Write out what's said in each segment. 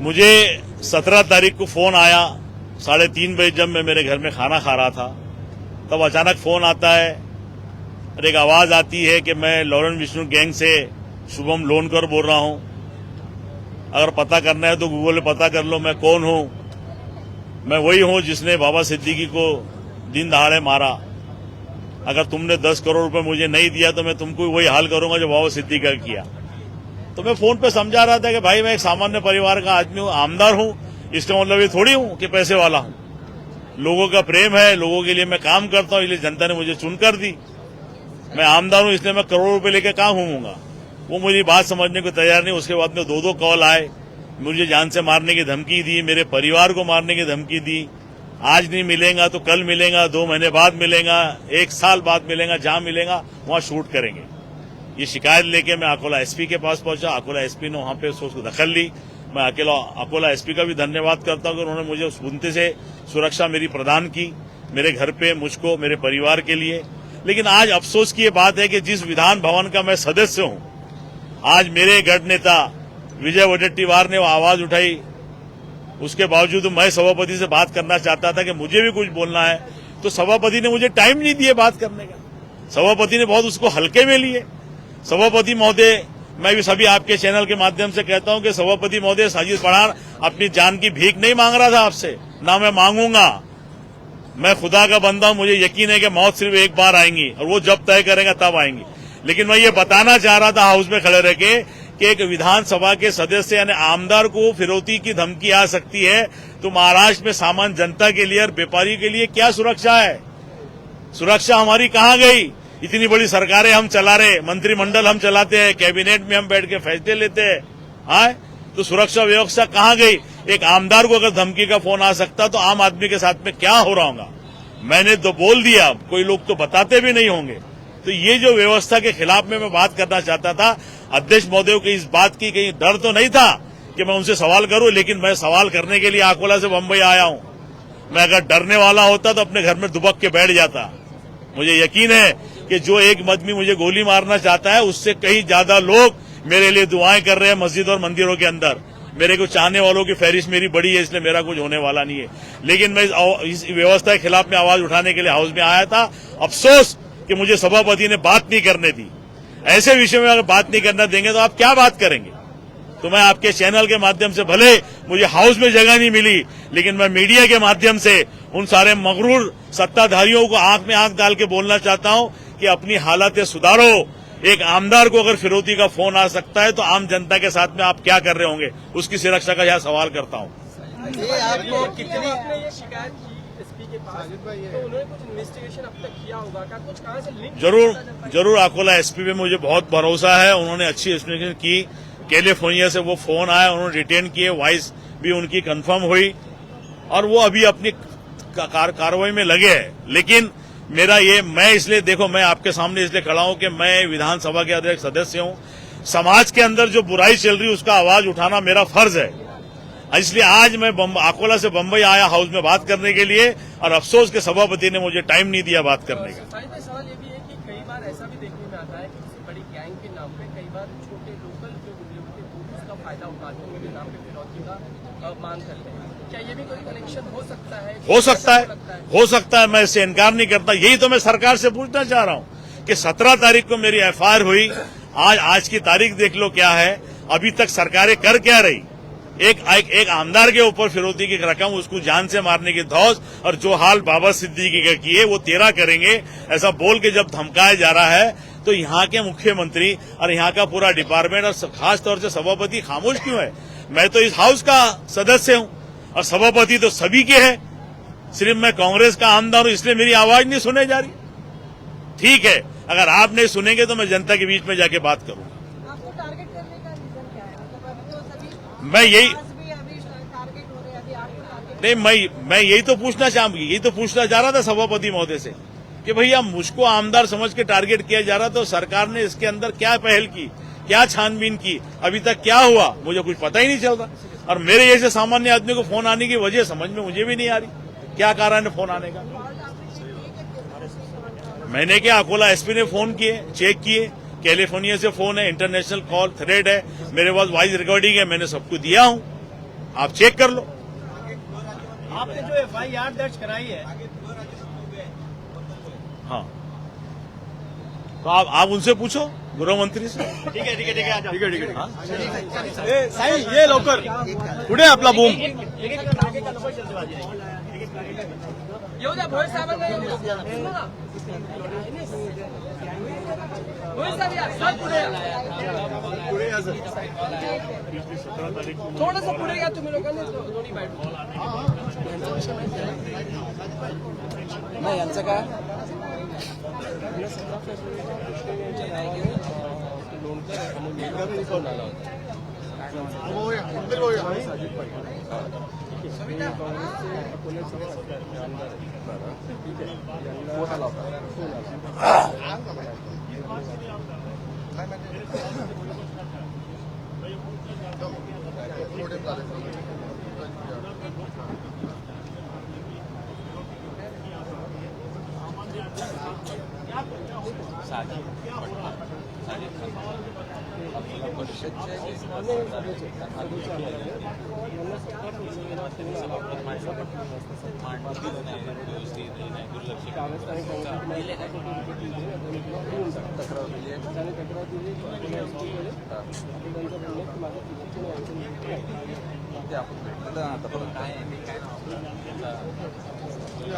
मुझे 17 तारीख को फोन आया 3:30 बजे, जब मैं मेरे घर में खाना खा रहा था तब अचानक फोन आता है और एक आवाज आती है कि मैं लॉरेंस विष्णु गैंग से शुभम लोनकर बोल रहा हूं। अगर पता करना है तो गूगल में पता कर लो मैं कौन हूं। मैं वही हूं जिसने बाबा सिद्दीकी को दिन दहाड़े मारा। अगर तुमने 10 करोड़ रुपए मुझे नहीं दिया तो मैं तुमको वही हाल करूंगा जो बाबा सिद्दीकी का किया। तो मैं फोन पे समझा रहा था कि भाई मैं एक सामान्य परिवार का आदमी हूं, आमदार हूं, इसका मतलब ये थोड़ी हूं कि पैसे वाला हूं। लोगों का प्रेम है, लोगों के लिए मैं काम करता हूं, इसलिए जनता ने मुझे चुनकर दी। मैं आमदार हूं इसलिए मैं करोड़ों रुपए लेके कहां घूमूंगा। वो मुझे बात समझने को तैयार नहीं। उसके बाद में 2 कॉल आए, मुझे जान से मारने की धमकी दी, मेरे परिवार को मारने की धमकी दी। आज नहीं मिलेगा तो कल मिलेगा, 2 महीने बाद मिलेगा, 1 साल बाद मिलेगा, जहां मिलेगा वहां शूट करेंगे। ये शिकायत लेके मैं अकोला एसपी के पास पहुंचा। अकोला एसपी ने वहां पे उसको दखल ली। मैं अकोला एसपी का भी धन्यवाद करता हूं कि उन्होंने मुझे उस बुनते से सुरक्षा मेरी प्रदान की, मेरे घर पे, मुझको, मेरे परिवार के लिए। लेकिन आज अफसोस की ये बात है कि जिस विधान भवन का मैं सदस्य हूं, आज मेरे गढ़ नेता विजय वडेट्टीवार ने वो आवाज उठाई। उसके बावजूद मैं सभापति से बात करना चाहता था कि मुझे भी कुछ बोलना है, तो सभापति ने मुझे टाइम नहीं दिया बात करने का। सभापति ने बहुत उसको हल्के में लिए। सभापति महोदय, मैं भी सभी आपके चैनल के माध्यम से कहता हूं कि सभापति महोदय, साजिद पठान अपनी जान की भीख नहीं मांग रहा था आपसे, ना मैं मांगूंगा। मैं खुदा का बंदा हूं, मुझे यकीन है कि मौत सिर्फ एक बार आएंगी और वो जब तय करेगा तब आएंगी। लेकिन मैं ये बताना चाह रहा था हाउस में खड़े रह के कि एक विधानसभा के सदस्य यानी आमदार को फिरौती की धमकी आ सकती है, तो महाराष्ट्र में सामान्य जनता के लिए और व्यापारी के लिए क्या सुरक्षा है? सुरक्षा हमारी कहां गई? इतनी बड़ी सरकारें हम चला रहे, मंत्रिमंडल हम चलाते हैं, कैबिनेट में हम बैठ के फैसले लेते हैं, हाँ, तो सुरक्षा व्यवस्था कहां गई? एक आमदार को अगर धमकी का फोन आ सकता तो आम आदमी के साथ में क्या हो रहा होगा? मैंने तो बोल दिया, कोई लोग तो बताते भी नहीं होंगे। तो ये जो व्यवस्था के खिलाफ में मैं बात करना चाहता था। अध्यक्ष महोदय को इस बात की कहीं डर तो नहीं था कि मैं उनसे सवाल करूं, लेकिन मैं सवाल करने के लिए अकोला से बंबई आया हूं। मैं अगर डरने वाला होता तो अपने घर में दुबक के बैठ जाता। मुझे यकीन है कि जो एक आदमी मुझे गोली मारना चाहता है, उससे कहीं ज्यादा लोग मेरे लिए दुआएं कर रहे हैं मस्जिद और मंदिरों के अंदर। मेरे को चाहने वालों की फहरिस्त मेरी बड़ी है, इसलिए मेरा कुछ होने वाला नहीं है। लेकिन मैं इस व्यवस्था के खिलाफ में आवाज उठाने के लिए हाउस में आया था। अफसोस कि मुझे सभापति ने बात नहीं करने दी। ऐसे विषय में अगर बात नहीं करना देंगे तो आप क्या बात करेंगे? तो मैं आपके चैनल के माध्यम से, भले मुझे हाउस में जगह नहीं मिली, लेकिन मैं मीडिया के माध्यम से उन सारे मगरूर सत्ताधारियों को आंख में आंख डाल के बोलना चाहता हूं कि अपनी हालतें सुधारो। एक आमदार को अगर फिरौती का फोन आ सकता है तो आम जनता के साथ में आप क्या कर रहे होंगे, उसकी सुरक्षा का यह सवाल करता हूं। आपको कितनी ये शिकायत की एसपी के पास, तो उन्होंने कुछ इन्वेस्टिगेशन अब तक किया होगा क्या? कुछ कहां से लिंक? जरूर अकोला एसपी पे मुझे बहुत भरोसा है। उन्होंने अच्छी एक्सप्लेनेशन की। कैलिफोर्निया से वो फोन आया, उन्होंने रिटेन किए, वॉइस भी उनकी कंफर्म हुई और वो अभी अपनी कार्रवाई में लगे हैं। लेकिन मेरा ये, मैं इसलिए, देखो, मैं आपके सामने इसलिए खड़ा हूं कि मैं विधानसभा के अध्यक्ष सदस्य हूं। समाज के अंदर जो बुराई चल रही है उसका आवाज उठाना मेरा फर्ज है। इसलिए आज मैं अकोला से बंबई आया हाउस में बात करने के लिए, और अफसोस के सभापति ने मुझे टाइम नहीं दिया बात करने का। सवाल ये भी है कि कई बार ऐसा भी देखने में आता है कि किसी बड़ी गैंग के नाम पे कई बार छोटे लोकल जो गुंडे होते हैं वो उसका फायदा उठाते हैं, उनके नाम पे फिरौती का मांग करते हैं। क्या ये भी कोई कनेक्शन हो सकता है? हो सकता है, मैं इससे इनकार नहीं करता। यही तो मैं सरकार से पूछना चाह रहा हूं कि 17 तारीख को मेरी एफआईआर हुई। आज की तारीख देख लो क्या है। अभी तक सरकारें कर क्या रही? एक आमदार के ऊपर फिरौती की रकम, उसको जान से मारने की धौस, और जो हाल बाबा सिद्दीकी का किए वो 13 करेंगे, ऐसा बोल के जब धमकाया जा रहा है, तो यहाँ के मुख्यमंत्री और यहाँ का पूरा डिपार्टमेंट और खास तौर से सभापति खामोश क्यों है? मैं तो इस हाउस का सदस्य हूं और सभापति तो सभी के है। सिर्फ मैं कांग्रेस का आमदार हूं, इसलिए मेरी आवाज नहीं सुने जा रही। ठीक है, अगर आप नहीं सुनेंगे तो मैं जनता के बीच में जाके बात करूंगा। आपको टारगेट करने का रीजन क्या है? मतलब अभी तो सभी मैं यही टारगेट हो रहे हैं, अभी आपको टारगेट नहीं, मैं यही तो पूछना चाह रहा था सभापति महोदय से कि भैया मुझको आमदार समझ के टारगेट किया जा रहा, तो सरकार ने इसके अंदर क्या पहल की, क्या छानबीन की, अभी तक क्या हुआ, मुझे कुछ पता ही नहीं चल रहा। और मेरे जैसे सामान्य आदमी को फोन आने की वजह समझ में मुझे भी नहीं आ रही, क्या कारण है फोन आने का। मैंने क्या, अकोला एसपी ने फोन किए, चेक किए, कैलिफोर्निया से फोन है, इंटरनेशनल कॉल थ्रेड है, मेरे पास वॉइस रिकॉर्डिंग है, मैंने सबको दिया हूं। आप चेक कर लो। आपने जो FIR दर्ज कराई है, हाँ, तो आप उनसे पूछो, गृह मंत्री से। ठीक है ठीक है ठीक है ठीक है ठीक है हाँ? साई ये लवकर पुढे आपला बूम येऊ द्या भोईर साहेबांना येऊ द्या. भोईर साहेब या सर पुढे या. थोडंसं पुढे या तुम्ही लोकांनी दोन्ही बाजू नाही यांचं काय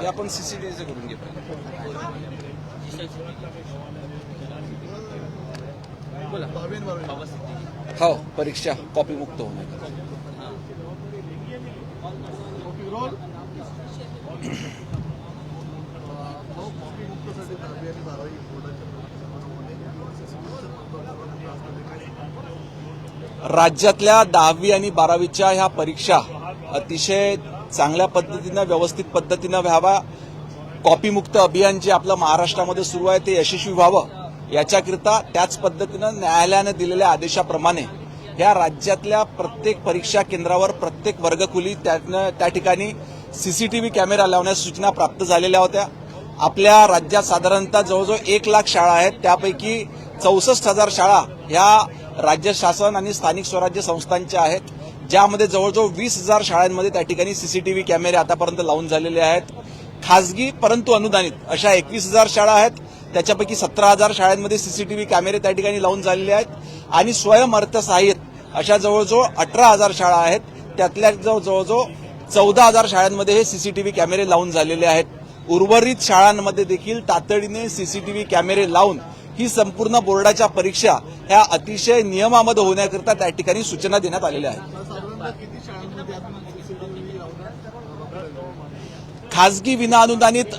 ते आपण CCTVचं करून घे पहिले. हो, परीक्षा कॉपी मुक्त होणार. राज्यातल्या 10वी आणि 12वीच्या ह्या परीक्षा अतिशय चांगल्या पद्धतीनं व्यवस्थित पद्धतीनं व्हावा. कॉपीमुक्त अभियान जे आपलं महाराष्ट्रामध्ये सुरू आहे ते यशस्वी व्हावं याच्याकरिता त्याच पद्धतीनं न्यायालयानं दिलेल्या आदेशाप्रमाणे ह्या राज्यातल्या प्रत्येक परीक्षा केंद्रावर प्रत्येक वर्गखोली त्या ठिकाणी CCTV कॅमेरा लावण्यास सूचना प्राप्त झालेल्या होत्या. आपल्या राज्यात साधारणतः जवळजवळ 1 लाख शाळा आहेत. त्यापैकी 64,000 शाळा ह्या राज्य शासन आणि स्थानिक स्वराज्य संस्थांच्या आहेत, ज्यामध्ये जवळजवळ 20,000 शाळांमध्ये त्या ठिकाणी CCTV कॅमेरे आतापर्यंत लावून झालेले आहेत. खासगी परंतु अनुदानित अशा 21,000 शाळा आहेत, त्याच्यापैकी 17,000 शाळांमध्ये CCTV कॅमेरे त्या ठिकाणी लावून झालेले आहेत. आणि स्वयंअर्थसहाय्यित अशा जवळजवळ 18,000 शाळा आहेत, त्यातल्या जवळजवळ 14,000 शाळांमध्ये हे CCTV कॅमेरे लावून झालेले आहेत. उर्वरित शाळांमध्ये देखील तातडीने CCTV कॅमेरे लावून ही संपूर्ण बोर्डाच्या परीक्षा ह्या अतिशय नियमामध्ये होण्याकरिता त्या ठिकाणी सूचना देण्यात आलेल्या आहेत. खासगी विना अनुदानित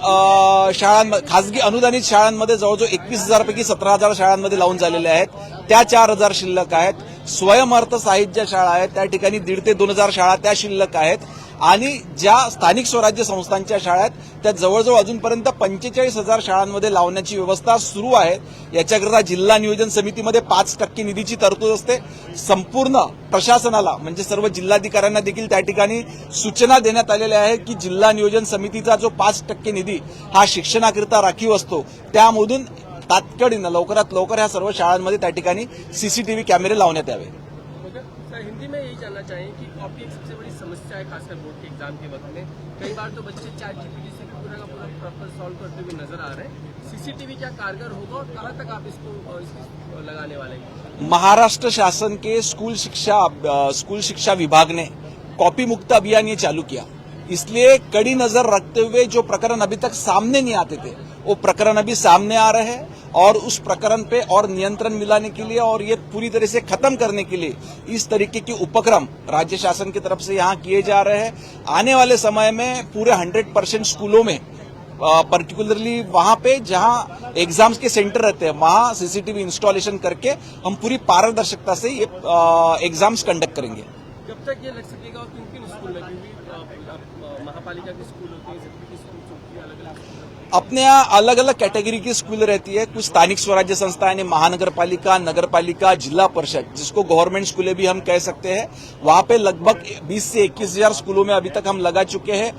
खासगी अनुदानित शाळांमध्ये जवळजवळ 21,000 पैकी 17,000 शाळांमध्ये लावून झालेल्या आहेत. त्या 4,000 शिल्लक आहेत. स्वयंअर्थसहाय्यित ज्या शाळा आहेत त्या ठिकाणी 1,500 ते 2,000 शाळा त्या शिल्लक आहेत. आणि ज्या स्थानिक स्वराज्य संस्थांच्या शाळा आहेत त्या जवळजवळ अजूनपर्यंत 45,000 शाळांमध्ये लावण्याची व्यवस्था सुरू आहे. याच्याकरता जिल्हा नियोजन समितीमध्ये 5% निधीची तरतूद असते. संपूर्ण प्रशासनाला म्हणजे सर्व जिल्हाधिकाऱ्यांना देखील त्या ठिकाणी सूचना देण्यात आलेल्या आहे की जिल्हा नियोजन समितीचा जो 5% निधी हा शिक्षणाकरिता राखीव असतो, त्यामधून तातडीनं लवकरात लवकर ह्या सर्व शाळांमध्ये त्या ठिकाणी CCTV कॅमेरे लावण्यात यावे. सर हिंदी में यही जानना चाहिए कि कॉपी एक सबसे बड़ी समस्या है, खासकर बोर्ड के एग्जाम के वक्त में. कई बार तो बच्चे ChatGPT से पूरा का पूरा प्रॉपर सॉल्व करते हुए नजर आ रहे हैं. CCTV क्या कारगर होगा और कहाँ तक आप इसको लगाने वाले हैं? महाराष्ट्र शासन के स्कूल शिक्षा विभाग ने कॉपी मुक्त अभियान ये चालू किया. इसलिए कड़ी नजर रखते हुए जो प्रकरण अभी तक सामने नहीं आते थे वो प्रकरण अभी सामने आ रहे हैं और उस प्रकरण पे और नियंत्रण मिलाने के लिए और ये पूरी तरह से खत्म करने के लिए इस तरीके के उपक्रम राज्य शासन की तरफ से यहाँ किए जा रहे हैं. आने वाले समय में पूरे 100% स्कूलों में पर्टिकुलरली वहां पे जहां एग्जाम्स के सेंटर रहते हैं वहां CCTV इंस्टॉलेशन करके हम पूरी पारदर्शिता से ये एग्जाम्स कंडक्ट करेंगे. कब तक ये लग सकेगा और किन किन स्कूल में, क्योंकि महापालिका के स्कूल होते हैं, सबकी स्कूल होती है, अलग अलग अपने यहाँ अलग अलग कैटेगरी की स्कूल रहती है. कुछ स्थानिक स्वराज्य संस्था यानी महानगरपालिका, नगरपालिका, जिला परिषद, जिसको गवर्नमेंट स्कूलें भी हम कह सकते हैं, वहां पे लगभग 20 से 21,000 स्कूलों में अभी तक हम लगा चुके हैं.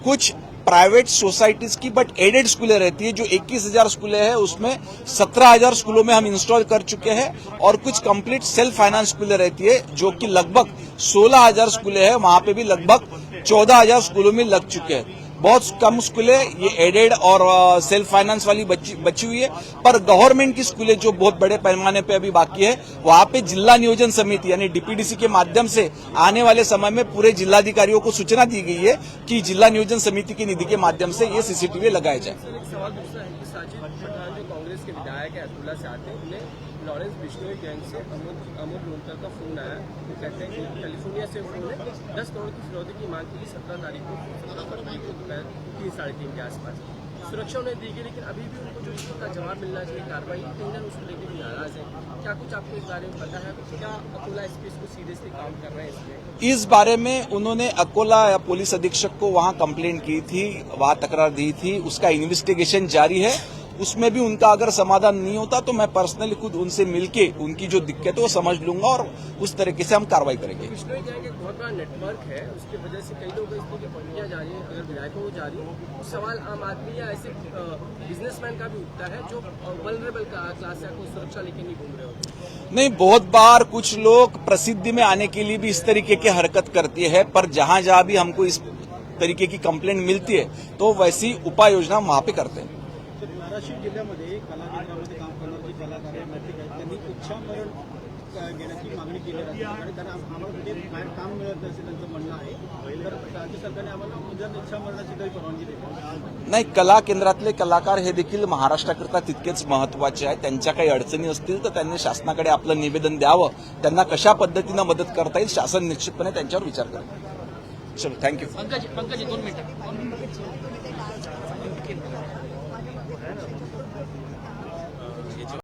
कुछ प्राइवेट सोसाइटीज की बट एडेड स्कूलें रहती है, जो 21,000 स्कूलें हैं उसमें 17,000 स्कूलों में हम इंस्टॉल कर चुके हैं, और कुछ कंप्लीट सेल्फ फाइनेंस स्कूलें रहती है जो कि लगभग 16,000 स्कूलें हैं, वहां पे भी लगभग 14,000 स्कूलों में लग चुके हैं। बहुत कम स्कूलें ये एडेड और सेल्फ फाइनेंस वाली बची हुई है, पर गवर्नमेंट की स्कूलें जो बहुत बड़े पैमाने पे अभी बाकी है, वहां पे जिला नियोजन समिति यानी डीपीडीसी के माध्यम से आने वाले समय में पूरे जिलाधिकारियों को सूचना दी गई है कि जिला नियोजन समिति की निधि के माध्यम से ये सीसीटीवी लगाए जाए। सर एक सवाल दूसरा है कि साजिद पठान जो कांग्रेस के विधायक है अतुल्ला से आते हैं, उन्हें लॉरेंस बिश्नोई गैंग से अमर लोनकर का फोन आया। वो कहते हैं कि कैलिफोर्निया से फोन है, 10 करोड़ की फिरौती की मांग की 17 तारीख को दोपहर 3-3:30 के आसपास। सुरक्षा उन्हें दी गई, लेकिन अभी भी उनको जो इसका जवाब मिलना चाहिए कार्रवाई, कहीं ना उसको लेकर भी नाराज है। क्या कुछ आपको इस बारे में पता है? क्या अकोला एसपी इसको सीरियसली काम कर रहे हैं इसमें? इस बारे में उन्होंने अकोला पुलिस अधीक्षक को वहां कंप्लेंट की थी, वहां तकरार दी थी, उसका इन्वेस्टिगेशन जारी है। उसमें भी उनका अगर समाधान नहीं होता तो मैं पर्सनली खुद उनसे मिलके उनकी जो दिक्कत है वो समझ लूंगा और उस तरीके से हम कार्रवाई करेंगे। बिश्नोई गैंग एक बहुत बड़ा नेटवर्क है, उसकी वजह से कई लोग इसमें प्रक्रिया जा रही है, अगर विधायकों को जा रही है तो सवाल आम आदमी या ऐसे बिजनेसमैन का भी उठता है जो वल्नरेबल क्लास है, को सुरक्षा लेके नहीं घूम रहे होते। नहीं, बहुत बार कुछ लोग प्रसिद्धि में आने के लिए भी इस तरीके की हरकत करती है, पर जहां जहां भी हमको इस तरीके की कंप्लेंट मिलती है तो वैसी उपाय योजना वहां पे करते हैं। धाराशिव जिल्ह्यामध्ये कला केंद्रामध्ये काम करणारे जे कलाकार आहेत नाट्यकार आहेत त्यांनी इच्छामरण घेण्याची मागणी केली आहे आणि त्यांना आम्हाला म्हणजे बाहेर काम मिळत नसेल त्यांचं म्हणणं आहे, तर राज्य सरकारने आम्हाला जर इच्छामरणाची काही परवानगी दिली नाही, कला केंद्रातले कलाकार हे देखील महाराष्ट्राकरता तितकेच महत्वाचे आहेत। त्यांच्या काही अडचणी असतील तर त्यांनी शासनाकडे आपलं निवेदन द्यावं, त्यांना कशा पद्धतीनं मदत करता येईल शासन निश्चितपणे त्यांच्यावर विचार करेल। चलो, थँक्यू। पंकज 2 मिनिटं